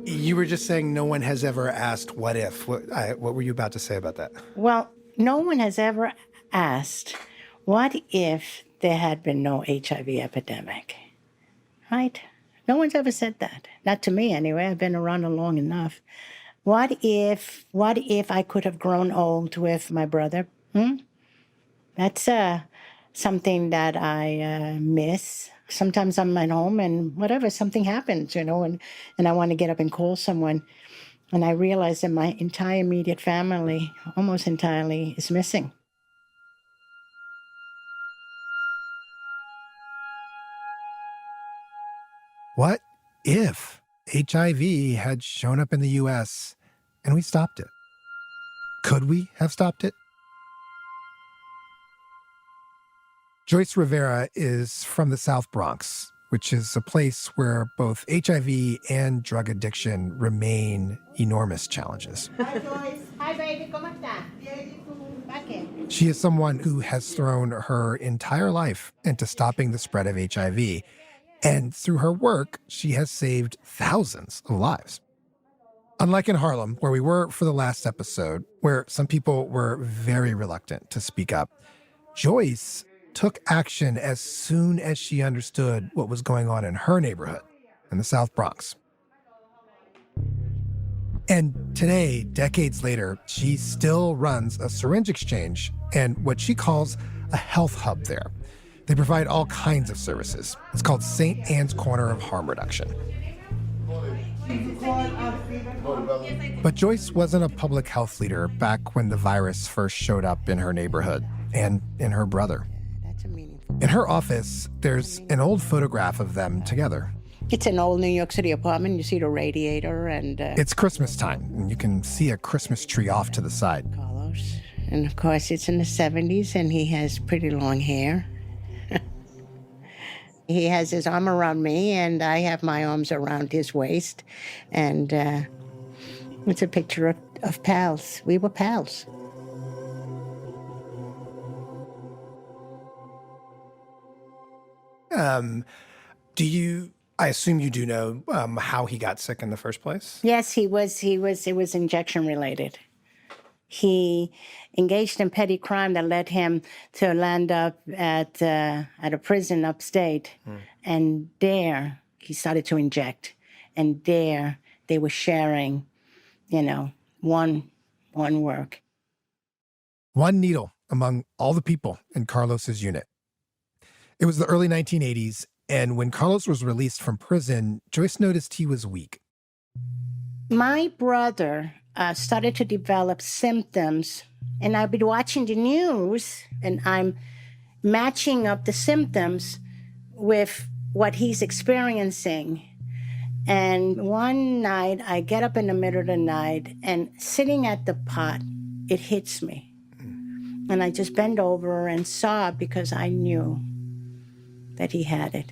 You were just saying no one has ever asked what if. What were you about to say about that? Well, no one has ever asked, what if there had been no HIV epidemic, right? No one's ever said that. Not to me, anyway. I've been around long enough. What if I could have grown old with my brother? That's something that I miss. Sometimes I'm at home and whatever, something happens, and I want to get up and call someone. And I realize that my entire immediate family, almost entirely, is missing. What if HIV had shown up in the U.S. and we stopped it? Could we have stopped it? Joyce Rivera is from the South Bronx, which is a place where both HIV and drug addiction remain enormous challenges. Hi, Joyce. Hi, baby. ¿Cómo está? She is someone who has thrown her entire life into stopping the spread of HIV. And through her work, she has saved thousands of lives. Unlike in Harlem, where we were for the last episode, where some people were very reluctant to speak up, Joyce took action as soon as she understood what was going on in her neighborhood, in the South Bronx. And today, decades later, she still runs a syringe exchange and what she calls a health hub there. They provide all kinds of services. It's called St. Anne's Corner of Harm Reduction. But Joyce wasn't a public health leader back when the virus first showed up in her neighborhood and in her brother. In her office, there's an old photograph of them together. It's an old New York City apartment. You see the radiator and... It's Christmas time, and you can see a Christmas tree off to the side. Carlos. And of course, it's in the 70s, and he has pretty long hair. He has his arm around me, and I have my arms around his waist. And it's a picture of pals. We were pals. I assume you do know how he got sick in the first place? Yes, it was injection related. He engaged in petty crime that led him to land up at a prison upstate. And there he started to inject. And there they were sharing, one work. One needle among all the people in Carlos's unit. It was the early 1980s, and when Carlos was released from prison, Joyce noticed he was weak. My brother started to develop symptoms, and I've been watching the news, and I'm matching up the symptoms with what he's experiencing. And one night, I get up in the middle of the night, and sitting at the pot, it hits me. And I just bend over and sob because I knew that he had it.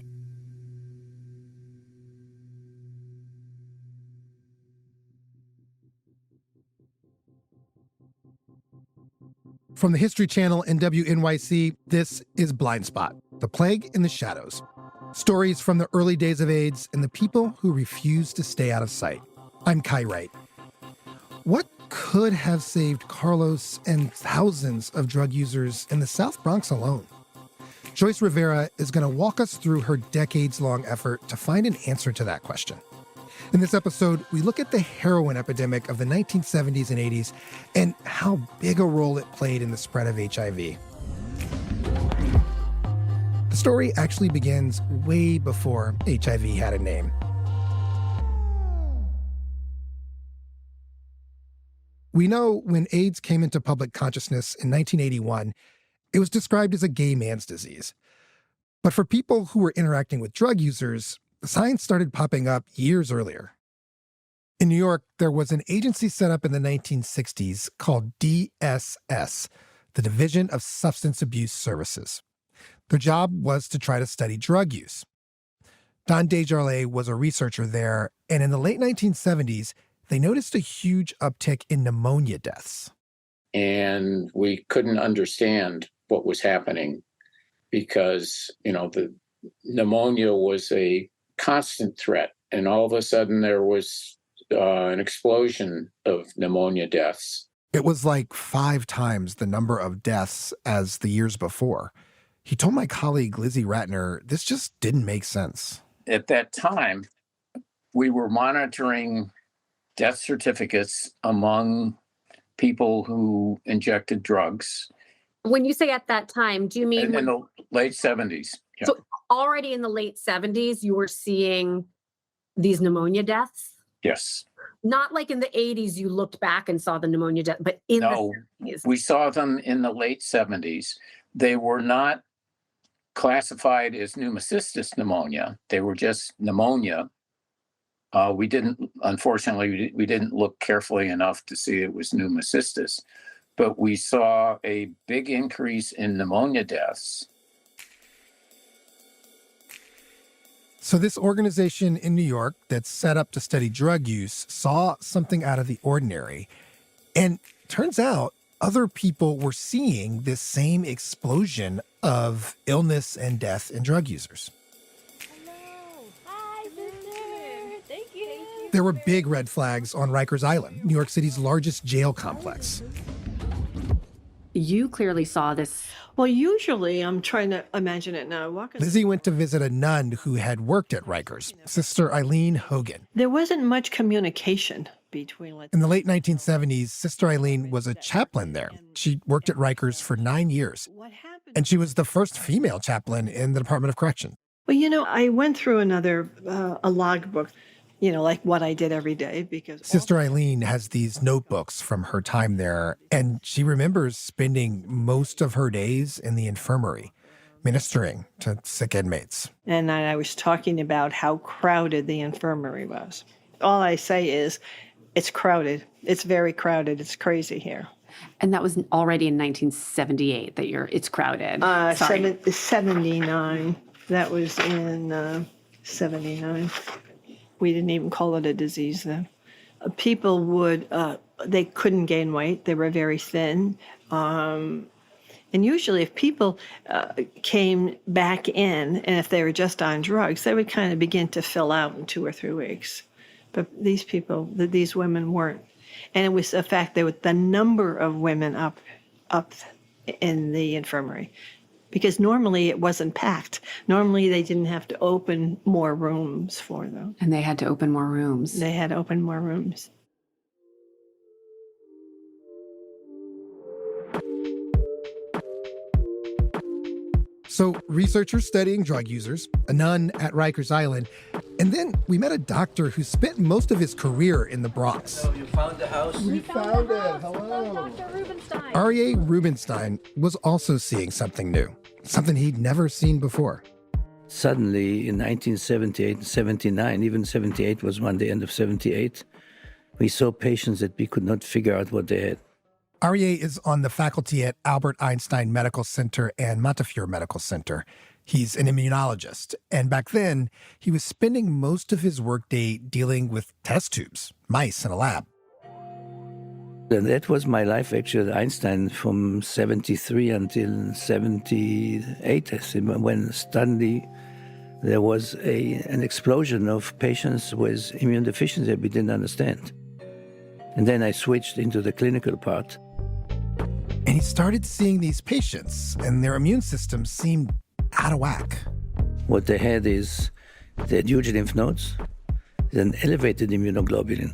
From the History Channel and WNYC, this is Blindspot, The Plague in the Shadows. Stories from the early days of AIDS and the people who refused to stay out of sight. I'm Kai Wright. What could have saved Carlos and thousands of drug users in the South Bronx alone? Joyce Rivera is going to walk us through her decades-long effort to find an answer to that question. In this episode, we look at the heroin epidemic of the 1970s and 80s and how big a role it played in the spread of HIV. The story actually begins way before HIV had a name. We know when AIDS came into public consciousness in 1981, it was described as a gay man's disease. But for people who were interacting with drug users, the science started popping up years earlier. In New York, there was an agency set up in the 1960s called DSS, the Division of Substance Abuse Services. Their job was to try to study drug use. Don Desjardins was a researcher there, and in the late 1970s, they noticed a huge uptick in pneumonia deaths. And we couldn't understand what was happening because, the pneumonia was a constant threat and all of a sudden there was an explosion of pneumonia deaths. It was like 5 times the number of deaths as the years before. He told my colleague Lizzie Ratner this just didn't make sense. At that time, we were monitoring death certificates among people who injected drugs. When you say at that time, do you mean In the late 70s? Yeah. So already in the late 70s, you were seeing these pneumonia deaths? Yes. Not like in the 80s, you looked back and saw the pneumonia death, but in No, the 70s. we saw them in the late 70s. They were not classified as pneumocystis pneumonia. They were just pneumonia. Unfortunately, we didn't look carefully enough to see it was pneumocystis, but we saw a big increase in pneumonia deaths. So this organization in New York that's set up to study drug use saw something out of the ordinary. And turns out other people were seeing this same explosion of illness and death in drug users. Hello. Hi, sister. Thank you. There were big red flags on Rikers Island, New York City's largest jail complex. You clearly saw this. Well, usually I'm trying to imagine it now. Lizzie went to visit a nun who had worked at Rikers, Sister Eileen Hogan. There wasn't much communication between. In the late 1970s, Sister Eileen was a chaplain there. She worked at Rikers for 9 years, and she was the first female chaplain in the Department of Corrections. Well, I went through a logbook, like what I did every day because Sister Eileen has these notebooks from her time there, and she remembers spending most of her days in the infirmary, ministering to sick inmates. And I was talking about how crowded the infirmary was. All I say is, it's crowded. It's very crowded. It's crazy here. And that was already in 1978 that it's crowded. 79. That was in 79. We didn't even call it a disease then. People they couldn't gain weight. They were very thin. And usually if people came back in, and if they were just on drugs, they would kind of begin to fill out in 2 or 3 weeks. But these women weren't. And it was the fact that the number of women up in the infirmary. Because normally it wasn't packed. Normally they didn't have to open more rooms for them. And they had to open more rooms. They had to open more rooms. So researchers studying drug users, a nun at Rikers Island, and then we met a doctor who spent most of his career in the Bronx. So you found the house? We found it. Hello. Dr. Rubenstein. R.A. Rubenstein was also seeing something new, something he'd never seen before. Suddenly, in 1978 and 79, even 78 was the end of 78, we saw patients that we could not figure out what they had. Aryeh is on the faculty at Albert Einstein Medical Center and Montefiore Medical Center. He's an immunologist, and back then, he was spending most of his workday dealing with test tubes, mice in a lab. And that was my life actually at Einstein from 73 until 78, when suddenly there was an explosion of patients with immune deficiency that we didn't understand. And then I switched into the clinical part. And he started seeing these patients, and their immune systems seemed out of whack. What they had is they had huge lymph nodes, then elevated immunoglobulin.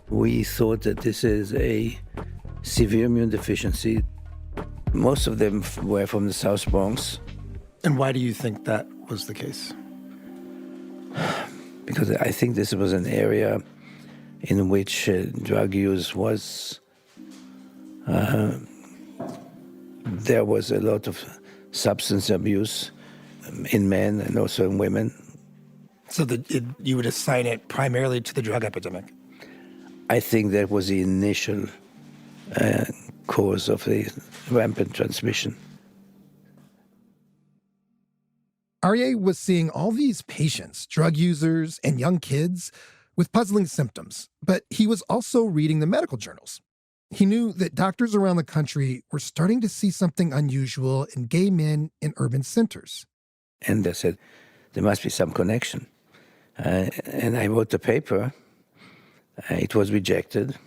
We thought that this is a severe immune deficiency. Most of them were from the South Bronx. And why do you think that was the case? Because I think this was an area in which drug use was, there was a lot of substance abuse in men and also in women. So you would assign it primarily to the drug epidemic? I think that was the initial cause of the rampant transmission. Aryeh was seeing all these patients, drug users and young kids, with puzzling symptoms, but he was also reading the medical journals. He knew that doctors around the country were starting to see something unusual in gay men in urban centers. And they said, there must be some connection. And I wrote the paper. It was rejected.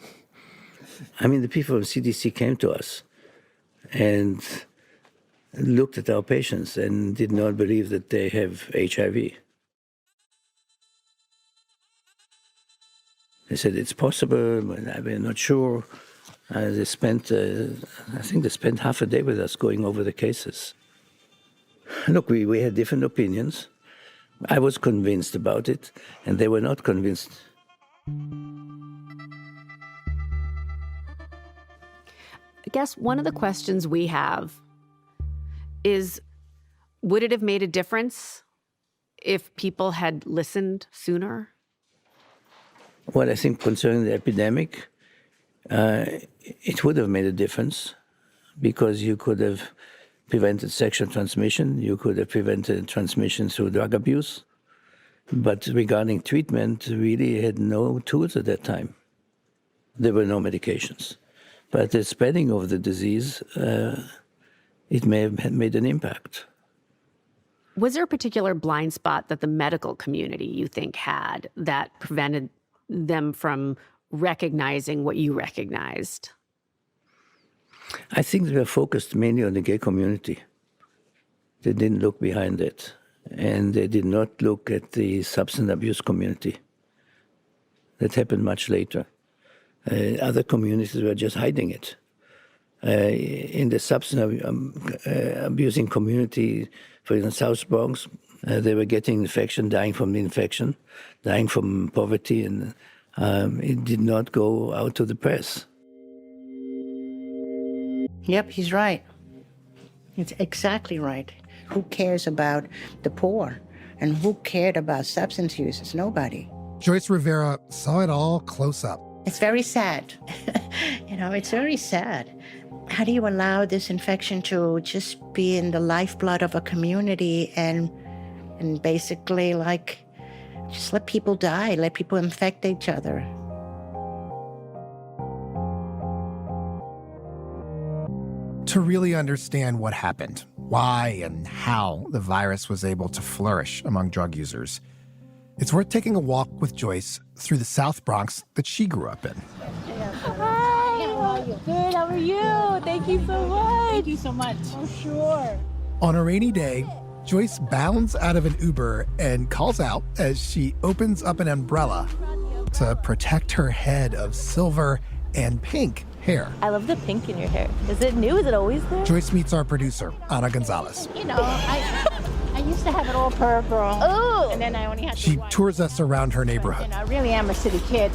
I mean, the people of CDC came to us and looked at our patients and did not believe that they have HIV. They said it's possible, but we're not sure. They spent, I think they spent half a day with us going over the cases. Look, we had different opinions. I was convinced about it, and they were not convinced. I guess one of the questions we have is, would it have made a difference if people had listened sooner? Well, I think concerning the epidemic, it would have made a difference because you could have prevented sexual transmission, you could have prevented transmission through drug abuse. But regarding treatment, really had no tools at that time. There were no medications. But the spreading of the disease, it may have made an impact. Was there a particular blind spot that the medical community, you think, had that prevented them from recognizing what you recognized? I think they were focused mainly on the gay community. They didn't look behind it. And they did not look at the substance abuse community. That happened much later. Other communities were just hiding it. In the substance abusing community, for instance, South Bronx, they were getting infection, dying from the infection, dying from poverty, and it did not go out to the press. Yep, he's right. It's exactly right. Who cares about the poor? And who cared about substance users? Nobody. Joyce Rivera saw it all close up. It's very sad. It's very sad. How do you allow this infection to just be in the lifeblood of a community and basically, just let people die, let people infect each other? To really understand what happened, why and how the virus was able to flourish among drug users, it's worth taking a walk with Joyce through the South Bronx that she grew up in. Hi. How are you? Good. How are you? Thank you so much. Thank you so much. Oh, sure. On a rainy day, Joyce bounds out of an Uber and calls out as she opens up an umbrella to protect her head of silver and pink hair. I love the pink in your hair. Is it new? Is it always there? Joyce meets our producer, Ana Gonzalez. I used to have it all purple. Oh. And then I only had She tours us around her neighborhood. I really am a city kid.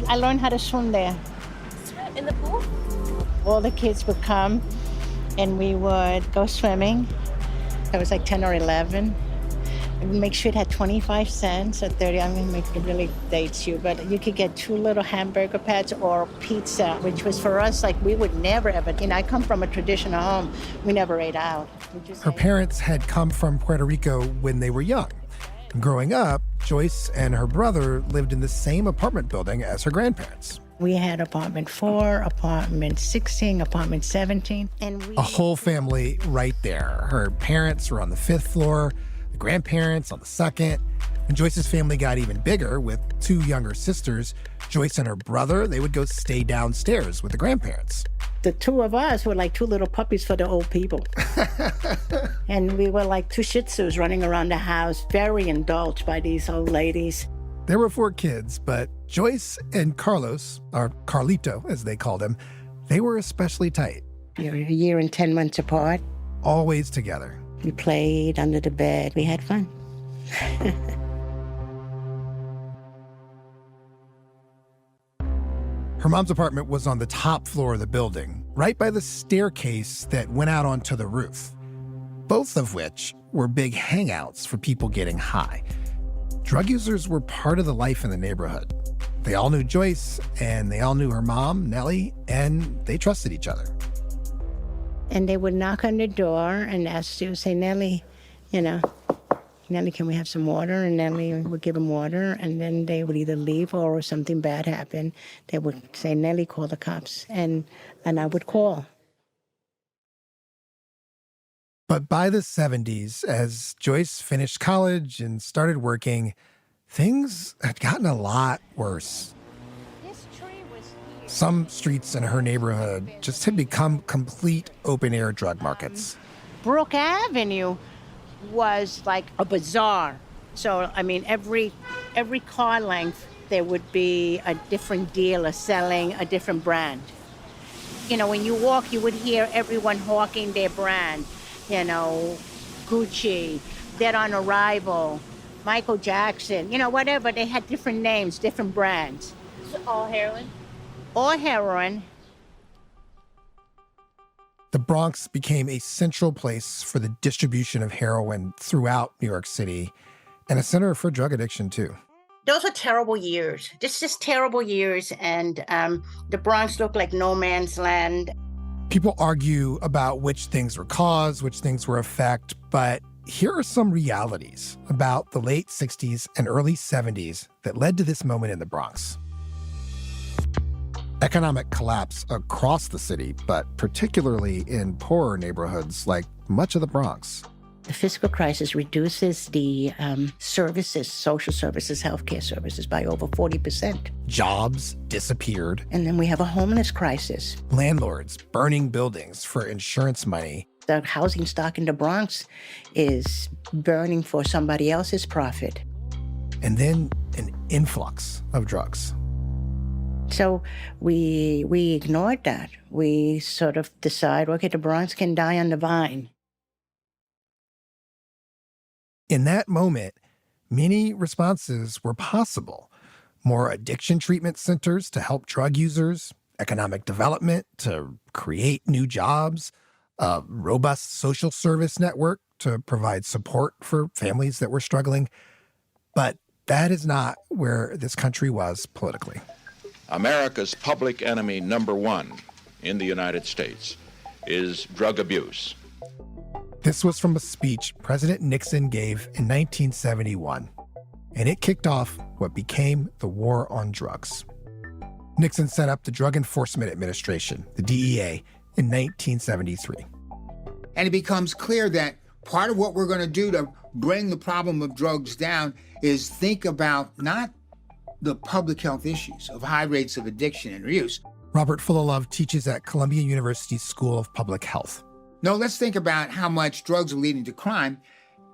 I learned how to swim there. Swim in the pool? All the kids would come and we would go swimming. I was like 10 or 11. I would make sure it had 25 cents or 30. I'm going to make it really dates you, but you could get 2 little hamburger patties or pizza, which was for us like we would never ever. I come from a traditional home. We never ate out. Her parents had come from Puerto Rico when they were young. Growing up, Joyce and her brother lived in the same apartment building as her grandparents. We had apartment 4, apartment 16, apartment 17. And a whole family right there. Her parents were on the 5th floor, the grandparents on the 2nd. When Joyce's family got even bigger with 2 younger sisters, Joyce and her brother, they would go stay downstairs with the grandparents. The 2 of us were like 2 little puppies for the old people. And we were like 2 Shih Tzus running around the house, very indulged by these old ladies. There were 4 kids, but Joyce and Carlos, or Carlito as they called him, they were especially tight. We were a year and 10 months apart. Always together. We played under the bed. We had fun. Her mom's apartment was on the top floor of the building, right by the staircase that went out onto the roof, both of which were big hangouts for people getting high. Drug users were part of the life in the neighborhood. They all knew Joyce, and they all knew her mom, Nellie, and they trusted each other. And they would knock on the door and ask you, say, Nellie, Nellie, can we have some water? And Nellie would give them water, and then they would either leave or if something bad happened, they would say, Nellie, call the cops. And I would call. But by the 70s, as Joyce finished college and started working, things had gotten a lot worse. This tree was here. Some streets in her neighborhood just had become complete open-air drug markets. Brook Avenue was like a bazaar. So, I mean, every car length, there would be a different dealer selling a different brand. You know, when you walk, you would hear everyone hawking their brand. You know, Gucci, Dead on Arrival, Michael Jackson, you know, whatever. They had different names, different brands. So all heroin? All heroin. The Bronx became a central place for the distribution of heroin throughout New York City and a center for drug addiction, too. Those were terrible years. Just terrible years. And the Bronx looked like no man's land. People argue about which things were cause, which things were effect, but here are some realities about the late 60s and early 70s that led to this moment in the Bronx. Economic collapse across the city, but particularly in poorer neighborhoods like much of the Bronx. The fiscal crisis reduces the services, social services, healthcare services by over 40%. Jobs disappeared. And then we have a homeless crisis. Landlords burning buildings for insurance money. The housing stock in the Bronx is burning for somebody else's profit. And then an influx of drugs. So we ignored that. We sort of decide, okay, the Bronx can die on the vine. In that moment, many responses were possible. More addiction treatment centers to help drug users, economic development to create new jobs, a robust social service network to provide support for families that were struggling. But that is not where this country was politically. America's public enemy number one in the United States is drug abuse. This was from a speech President Nixon gave in 1971, and it kicked off what became the war on drugs. Nixon set up the Drug Enforcement Administration, the DEA, in 1973. And it becomes clear that part of what we're going to do to bring the problem of drugs down is think about not the public health issues of high rates of addiction and reuse. Robert Fullilove teaches at Columbia University's School of Public Health. No, let's think about how much drugs are leading to crime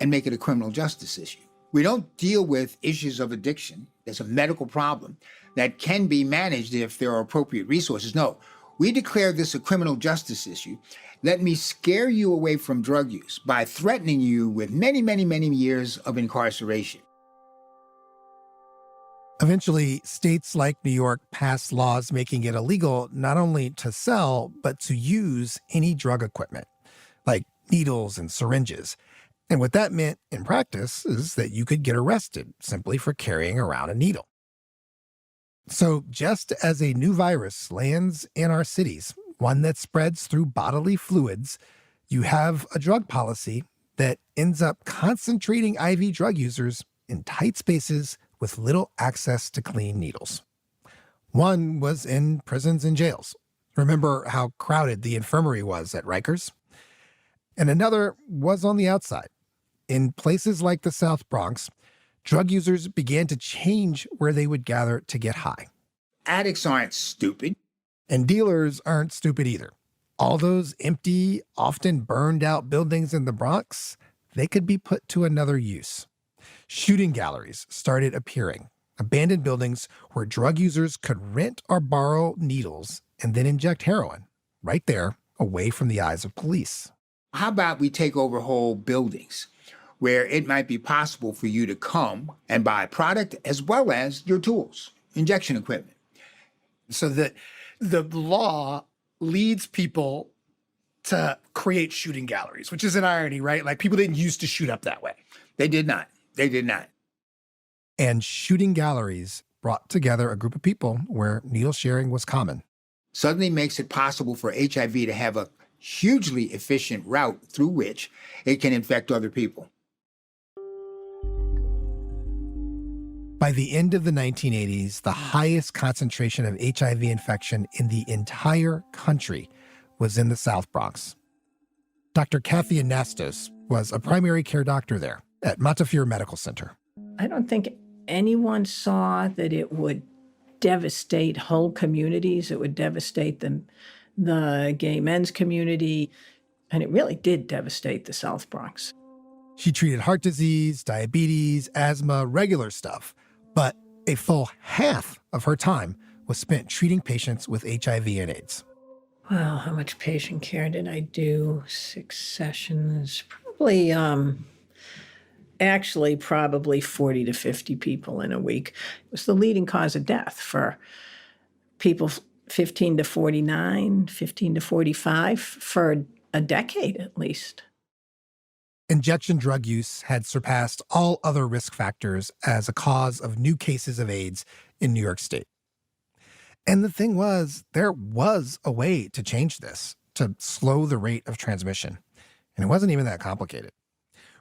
and make it a criminal justice issue. We don't deal with issues of addiction as a medical problem that can be managed if there are appropriate resources. No, we declare this a criminal justice issue. Let me scare you away from drug use by threatening you with many, many, many years of incarceration. Eventually, states like New York passed laws making it illegal not only to sell, but to use any drug equipment, like needles and syringes. And what that meant in practice is that you could get arrested simply for carrying around a needle. So just as a new virus lands in our cities, one that spreads through bodily fluids, you have a drug policy that ends up concentrating IV drug users in tight spaces with little access to clean needles. One was in prisons and jails. Remember how crowded the infirmary was at Rikers? And another was on the outside. In places like the South Bronx, drug users began to change where they would gather to get high. Addicts aren't stupid. And dealers aren't stupid either. All those empty, often burned out buildings in the Bronx, they could be put to another use. Shooting galleries started appearing, abandoned buildings where drug users could rent or borrow needles and then inject heroin right there, away from the eyes of police. How about we take over whole buildings where it might be possible for you to come and buy product as well as your tools, injection equipment? So that the law leads people to create shooting galleries, which is an irony, right? Like people didn't used to shoot up that way. They did not. They did not. And shooting galleries brought together a group of people where needle sharing was common. Suddenly makes it possible for HIV to have a hugely efficient route through which it can infect other people. By the end of the 1980s, the highest concentration of HIV infection in the entire country was in the South Bronx. Dr. Kathy Anastos was a primary care doctor there at Montefiore Medical Center. I don't think anyone saw that it would devastate whole communities, it would devastate the gay men's community, and it really did devastate the South Bronx. She treated heart disease, diabetes, asthma, regular stuff. But a full half of her time was spent treating patients with HIV and AIDS. Well, how much patient care did I do? 6 sessions, probably, probably 40 to 50 people in a week. It was the leading cause of death for people 15 to 49, 15 to 45 for a decade at least. Injection drug use had surpassed all other risk factors as a cause of new cases of AIDS in New York State. And the thing was, there was a way to change this, to slow the rate of transmission. And it wasn't even that complicated.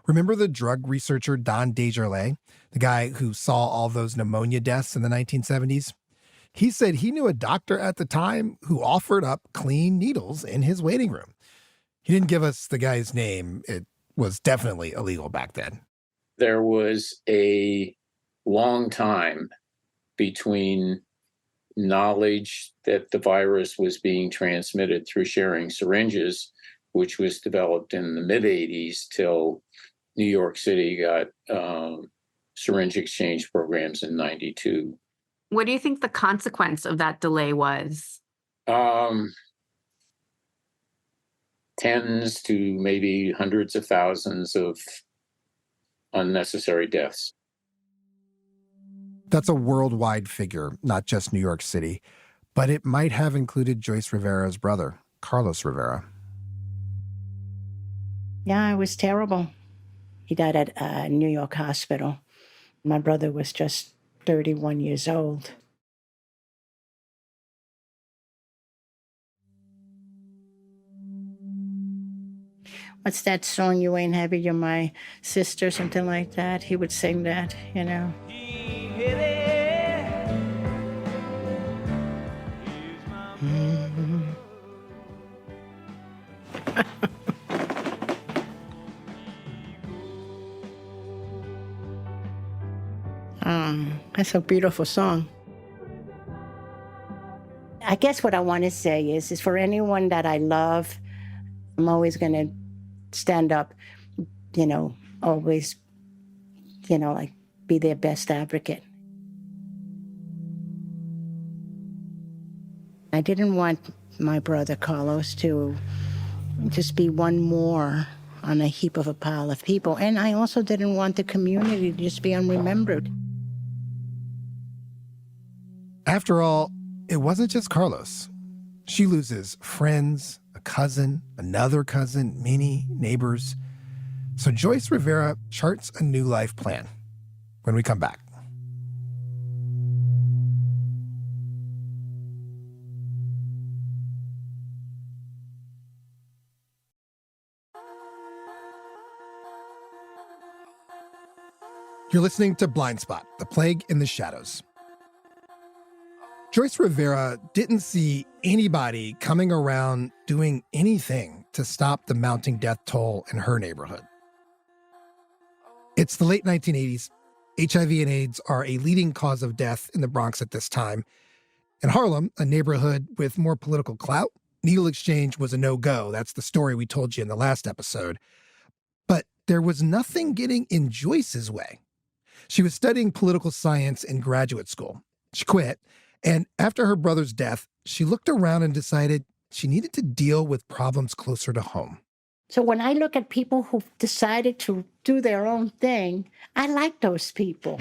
Remember the drug researcher Don Desjardins, the guy who saw all those pneumonia deaths in the 1970s? He said he knew a doctor at the time who offered up clean needles in his waiting room. He didn't give us the guy's name. It was definitely illegal back then. There was a long time between knowledge that the virus was being transmitted through sharing syringes, which was developed in the mid-'80s, till New York City got syringe exchange programs in 92. What do you think the consequence of that delay was? Tens to maybe hundreds of thousands of unnecessary deaths. That's a worldwide figure, not just New York City, but it might have included Joyce Rivera's brother, Carlos Rivera. Yeah, it was terrible. He died at a New York hospital. My brother was just 31 years old. What's that song, You Ain't Happy, You're My Sister, something like that? He would sing that, you know. Mm-hmm. That's a beautiful song. I guess what I want to say is for anyone that I love, I'm always going to stand up, always, be their best advocate. I didn't want my brother Carlos to just be one more on a heap of a pile of people. And I also didn't want the community to just be unremembered. After all, it wasn't just Carlos. She loses friends, a cousin, another cousin, many neighbors. So Joyce Rivera charts a new life plan when we come back. You're listening to Blindspot, The Plague in the Shadows. Joyce Rivera didn't see anybody coming around doing anything to stop the mounting death toll in her neighborhood. It's the late 1980s. HIV and AIDS are a leading cause of death in the Bronx at this time. In Harlem, a neighborhood with more political clout, needle exchange was a no-go. That's the story we told you in the last episode. But there was nothing getting in Joyce's way. She was studying political science in graduate school. She quit. And after her brother's death, she looked around and decided she needed to deal with problems closer to home. So when I look at people who decided to do their own thing, I like those people.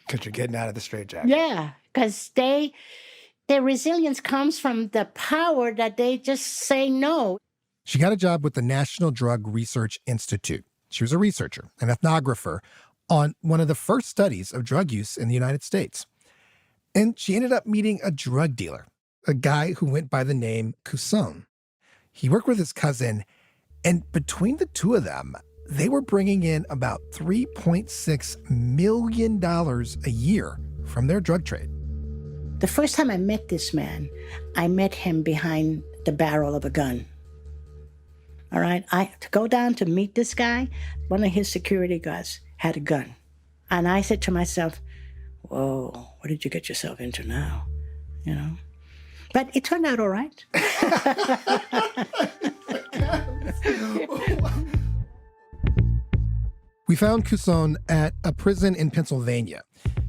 Because you're getting out of the straitjacket. Yeah, because their resilience comes from the power that they just say no. She got a job with the National Drug Research Institute. She was a researcher, an ethnographer, on one of the first studies of drug use in the United States. And she ended up meeting a drug dealer, a guy who went by the name Cousin. He worked with his cousin, and between the two of them, they were bringing in about $3.6 million a year from their drug trade. The first time I met this man, I met him behind the barrel of a gun. All right, to go down to meet this guy, one of his security guards had a gun. And I said to myself, whoa, what did you get yourself into now? You know? But it turned out all right. We found Couson at a prison in Pennsylvania.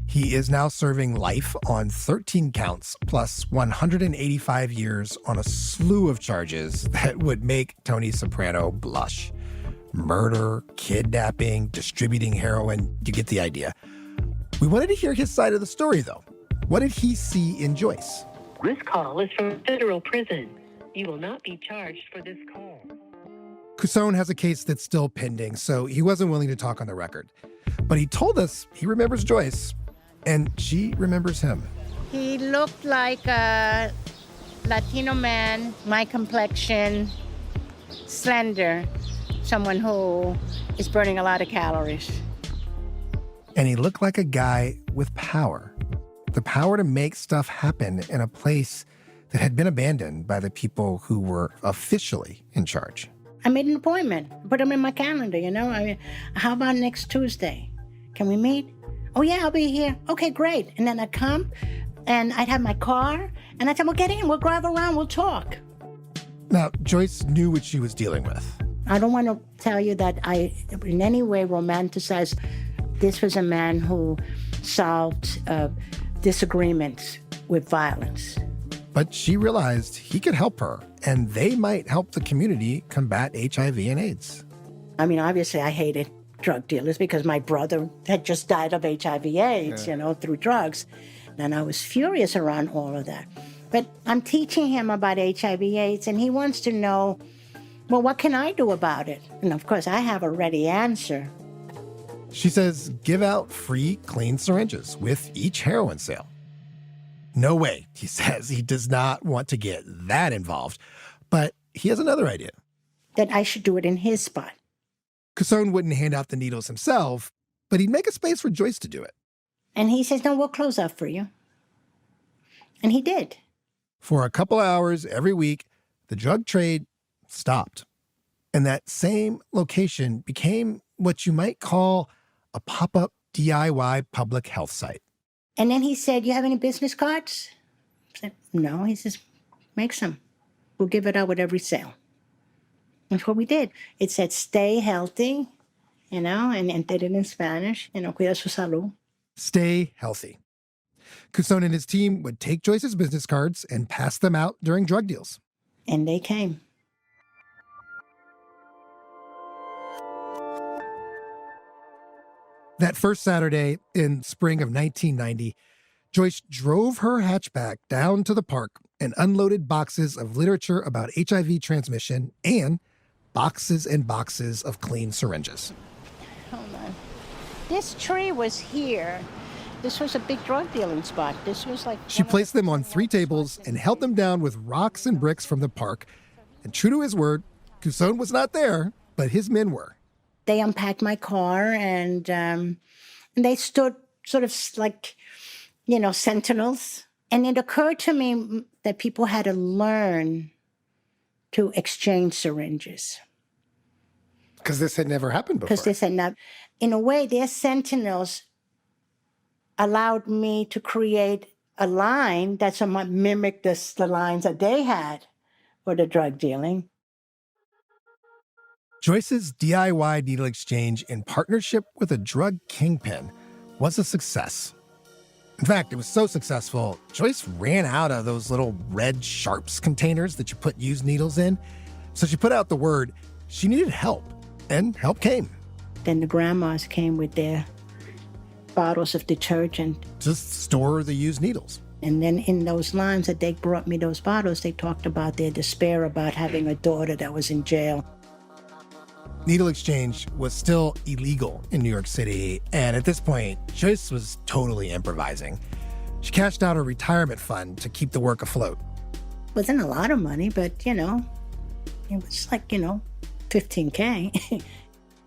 He is now serving life on 13 counts plus 185 years on a slew of charges that would make Tony Soprano blush. Murder, kidnapping, distributing heroin, you get the idea. We wanted to hear his side of the story, though. What did he see in Joyce? This call is from federal prison. You will not be charged for this call. Couson has a case that's still pending, so he wasn't willing to talk on the record. But he told us he remembers Joyce, and she remembers him. He looked like a Latino man, my complexion, slender, someone who is burning a lot of calories. And he looked like a guy with power. The power to make stuff happen in a place that had been abandoned by the people who were officially in charge. I made an appointment, put him in my calendar, you know? I mean, how about next Tuesday? Can we meet? Oh, yeah, I'll be here. Okay, great. And then I'd come, and I'd have my car, and I'd say, well, get in, we'll drive around, we'll talk. Now, Joyce knew what she was dealing with. I don't want to tell you that I in any way romanticize. This was a man who solved disagreements with violence. But she realized he could help her, and they might help the community combat HIV and AIDS. I mean, obviously, I hated drug dealers because my brother had just died of HIV/AIDS, you know, through drugs. And I was furious around all of that. But I'm teaching him about HIV/AIDS, and he wants to know, well, what can I do about it? And of course, I have a ready answer. She says, give out free, clean syringes with each heroin sale. No way, he says. He does not want to get that involved. But he has another idea. That I should do it in his spot. Couson wouldn't hand out the needles himself, but he'd make a space for Joyce to do it. And he says, no, we'll close up for you. And he did. For a couple hours every week, the drug trade stopped. And that same location became what you might call a pop-up DIY public health site. And then he said, you have any business cards? I said, no. He says, make some. We'll give it out with every sale. That's what we did. It said, stay healthy, you know, and did it in Spanish, you know, cuida su salud. Stay healthy. Couson and his team would take Joyce's business cards and pass them out during drug deals. And they came. That first Saturday in spring of 1990, Joyce drove her hatchback down to the park and unloaded boxes of literature about HIV transmission and boxes and boxes of clean syringes. Hold on. This tree was here. This was a big drug dealing spot. This was like... She placed them on 3 tables and held them down with rocks and bricks from the park. And true to his word, Couson was not there, but his men were. They unpacked my car and they stood sort of like, you know, sentinels. And it occurred to me that people had to learn to exchange syringes. Because this had never happened before. Because this had not. In a way, their sentinels allowed me to create a line that somewhat mimicked the lines that they had for the drug dealing. Joyce's DIY needle exchange in partnership with a drug kingpin was a success. In fact, it was so successful, Joyce ran out of those little red sharps containers that you put used needles in. So she put out the word she needed help, and help came. Then the grandmas came with their bottles of detergent. Just store the used needles. And then in those lines that they brought me those bottles, they talked about their despair about having a daughter that was in jail. Needle exchange was still illegal in New York City, and at this point, Joyce was totally improvising. She cashed out her retirement fund to keep the work afloat. It wasn't a lot of money, but, you know, it was like, you know, $15K.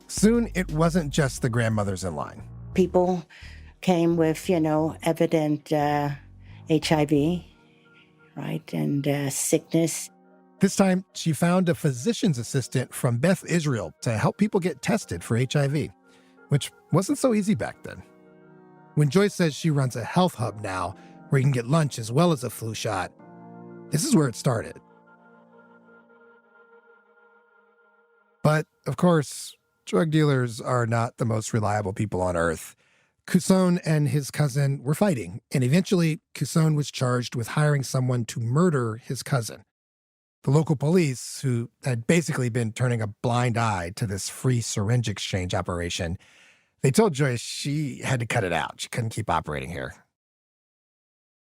Soon, it wasn't just the grandmothers in line. People came with, you know, evident HIV, right, and sickness. This time, she found a physician's assistant from Beth Israel to help people get tested for HIV, which wasn't so easy back then. When Joyce says she runs a health hub now, where you can get lunch as well as a flu shot, this is where it started. But, of course, drug dealers are not the most reliable people on earth. Couson and his cousin were fighting, and eventually Couson was charged with hiring someone to murder his cousin. The local police, who had basically been turning a blind eye to this free syringe exchange operation, they told Joyce she had to cut it out. She couldn't keep operating here.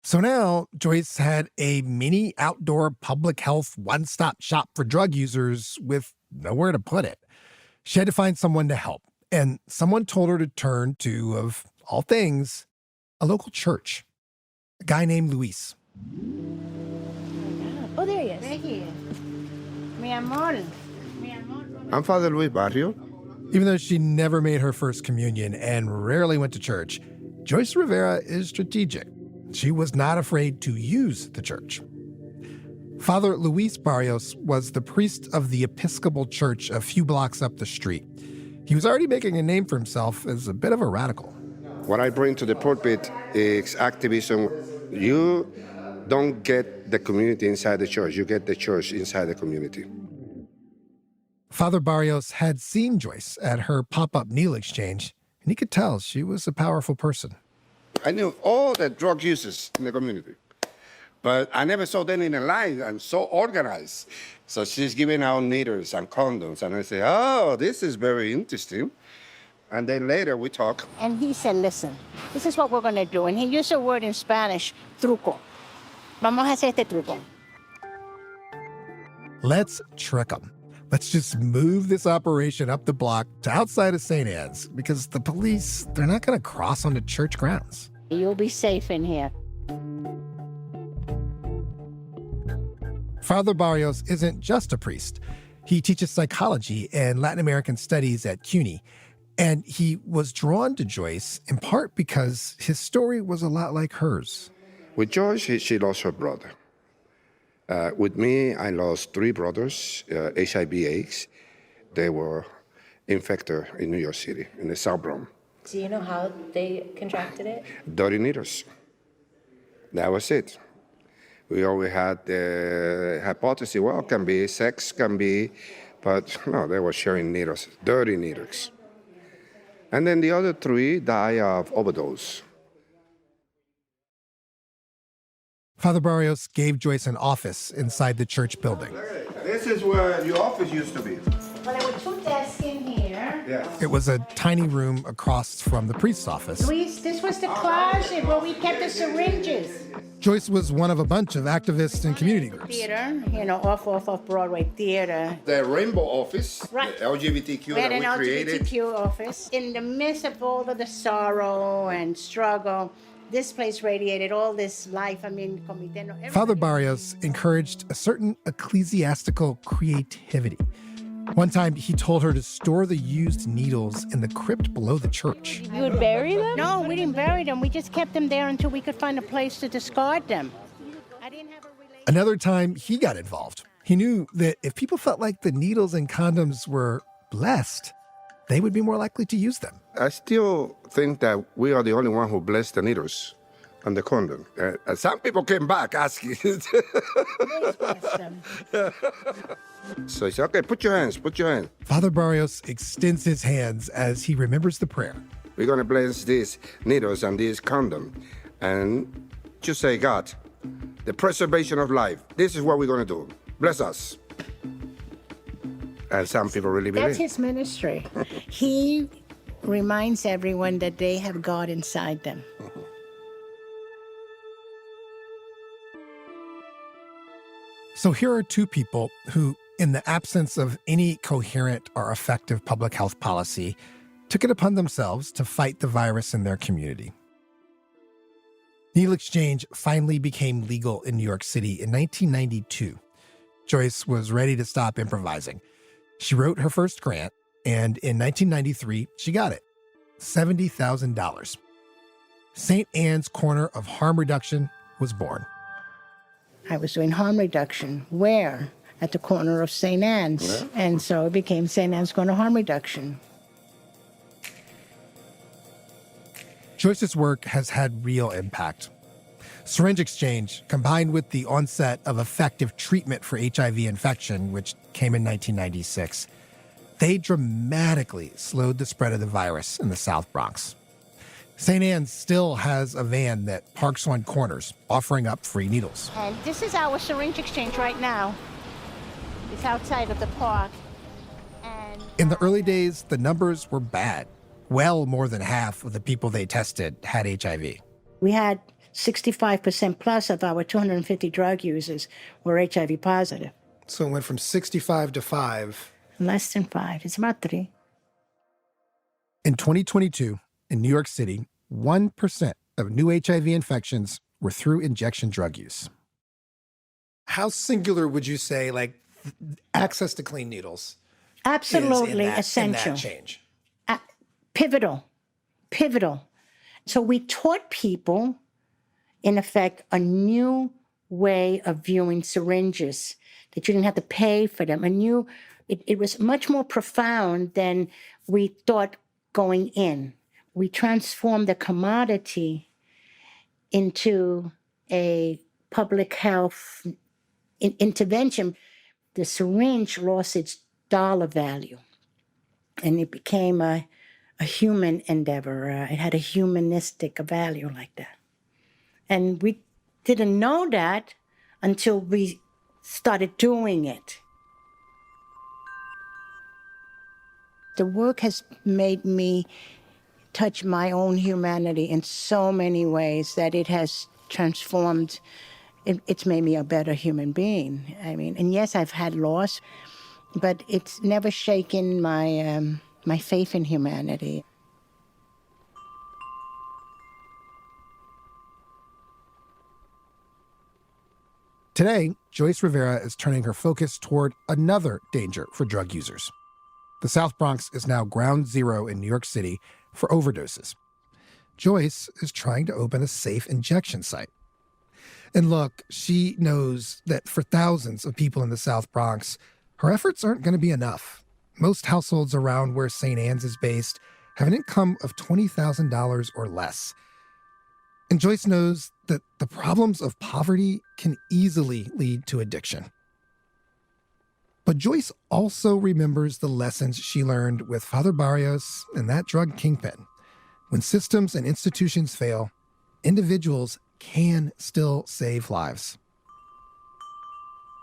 So now Joyce had a mini outdoor public health one-stop shop for drug users with nowhere to put it. She had to find someone to help. And someone told her to turn to, of all things, a local church. A guy named Luis. Oh, there he is. There he is. Mi amor. I'm Father Luis Barrio. Even though she never made her first communion and rarely went to church, Joyce Rivera is strategic. She was not afraid to use the church. Father Luis Barrios was the priest of the Episcopal Church a few blocks up the street. He was already making a name for himself as a bit of a radical. What I bring to the pulpit is activism. You don't get the community inside the church. You get the church inside the community. Father Barrios had seen Joyce at her pop-up needle exchange, and he could tell she was a powerful person. I knew all the drug users in the community, but I never saw them in a line and so organized. So she's giving out needles and condoms, and I say, oh, this is very interesting. And then later we talk. And he said, listen, this is what we're going to do. And he used a word in Spanish, truco. Vamos a hacer este truco. Let's trick them. Let's just move this operation up the block to outside of St. Anne's, because the police, they're not going to cross onto church grounds. You'll be safe in here. Father Barrios isn't just a priest. He teaches psychology and Latin American studies at CUNY. And he was drawn to Joyce in part because his story was a lot like hers. With Joyce, she lost her brother. With me, I lost 3 brothers, HIV/AIDS. They were infected in New York City, in the South Bronx. Do you know how they contracted it? Dirty needles. That was it. We always had the hypothesis, well, it can be, sex can be, but no, they were sharing needles, dirty needles. And then the other 3 died of overdose. Father Barrios gave Joyce an office inside the church building. This is where your office used to be. Well, there were 2 desks in here. Yeah. It was a tiny room across from the priest's office. Luis, this was the closet where we kept the syringes. Joyce was one of a bunch of activists and community groups. Theater, off Broadway theater. The Rainbow Office, Right. the LGBTQ We had that an we created. LGBTQ office. In the midst of all of the sorrow and struggle, this place radiated all this life. Everybody- Father Barrios encouraged a certain ecclesiastical creativity. One time, he told her to store the used needles in the crypt below the church. You would bury them? No, we didn't bury them. We just kept them there until we could find a place to discard them. I didn't have a relationship. Another time, he got involved. He knew that if people felt like the needles and condoms were blessed, they would be more likely to use them. I still think that we are the only one who blessed the needles and the condom. Some people came back asking. Please bless them. So he said, okay, put your hands. Father Barrios extends his hands as he remembers the prayer. We're going to bless these needles and this condom. And just say, God, the preservation of life, this is what we're going to do. Bless us. And some people really believe. That's his ministry. He reminds everyone that they have God inside them. So here are 2 people who, in the absence of any coherent or effective public health policy, took it upon themselves to fight the virus in their community. Needle exchange finally became legal in New York City in 1992. Joyce was ready to stop improvising. She wrote her first grant, and in 1993, she got it, $70,000. St. Anne's Corner of Harm Reduction was born. I was doing harm reduction. Where? At the corner of St. Anne's. Yeah. And so it became St. Anne's Corner Harm Reduction. Joyce's work has had real impact. Syringe exchange, combined with the onset of effective treatment for HIV infection, which came in 1996, they dramatically slowed the spread of the virus in the South Bronx. St. Anne's still has a van that parks on corners, offering up free needles. And this is our syringe exchange right now. It's outside of the park. And in the early days, the numbers were bad. Well more than half of the people they tested had HIV. We had 65% plus of our 250 drug users were HIV positive. So it went from 65 to 5. Less than 5. It's about 3. In 2022, in New York City, 1% of new HIV infections were through injection drug use. How singular would you say, like, access to clean needles Absolutely is essential. in that change? Pivotal. So we taught people, in effect, a new way of viewing syringes, that you didn't have to pay for them. It was much more profound than we thought going in. We transformed the commodity into a public health intervention. The syringe lost its dollar value, and it became a human endeavor. It had a humanistic value like that. And we didn't know that until we started doing it. The work has made me touch my own humanity in so many ways that it has transformed. It's made me a better human being. I mean, and yes, I've had loss, but it's never shaken my faith in humanity. Today, Joyce Rivera is turning her focus toward another danger for drug users. The South Bronx is now ground zero in New York City for overdoses. Joyce is trying to open a safe injection site. And look, she knows that for thousands of people in the South Bronx, her efforts aren't going to be enough. Most households around where St. Anne's is based have an income of $20,000 or less. And Joyce knows that the problems of poverty can easily lead to addiction. But Joyce also remembers the lessons she learned with Father Barrios and that drug kingpin. When systems and institutions fail, individuals can still save lives.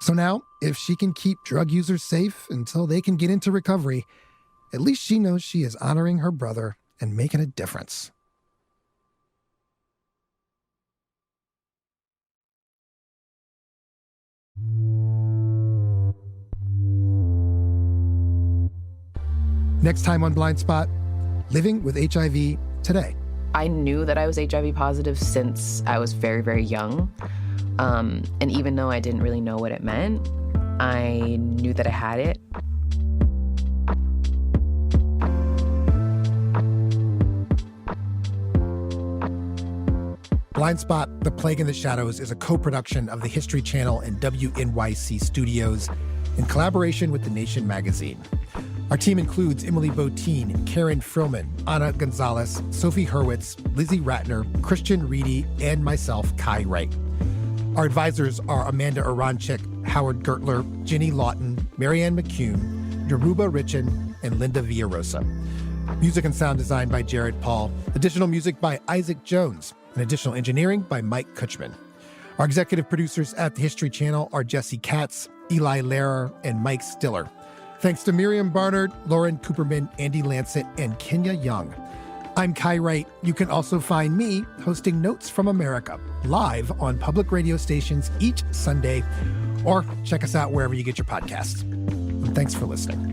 So now, if she can keep drug users safe until they can get into recovery, at least she knows she is honoring her brother and making a difference. Next time on Blindspot, living with HIV today. I knew that I was HIV positive since I was very, very young. And even though I didn't really know what it meant, I knew that I had it. Blindspot, The Plague in the Shadows is a co-production of the History Channel and WNYC Studios in collaboration with The Nation magazine. Our team includes Emily Botine, Karen Frillman, Anna Gonzalez, Sophie Hurwitz, Lizzie Ratner, Christian Reedy, and myself, Kai Wright. Our advisors are Amanda Aronchik, Howard Gertler, Jenny Lawton, Marianne McCune, Yoruba Richin, and Linda Villarosa. Music and sound design by Jared Paul. Additional music by Isaac Jones. And additional engineering by Mike Kutchman. Our executive producers at the History Channel are Jesse Katz, Eli Lehrer, and Mike Stiller. Thanks to Miriam Barnard, Lauren Cooperman, Andy Lancet, and Kenya Young. I'm Kai Wright. You can also find me hosting Notes from America live on public radio stations each Sunday, or check us out wherever you get your podcasts. And thanks for listening.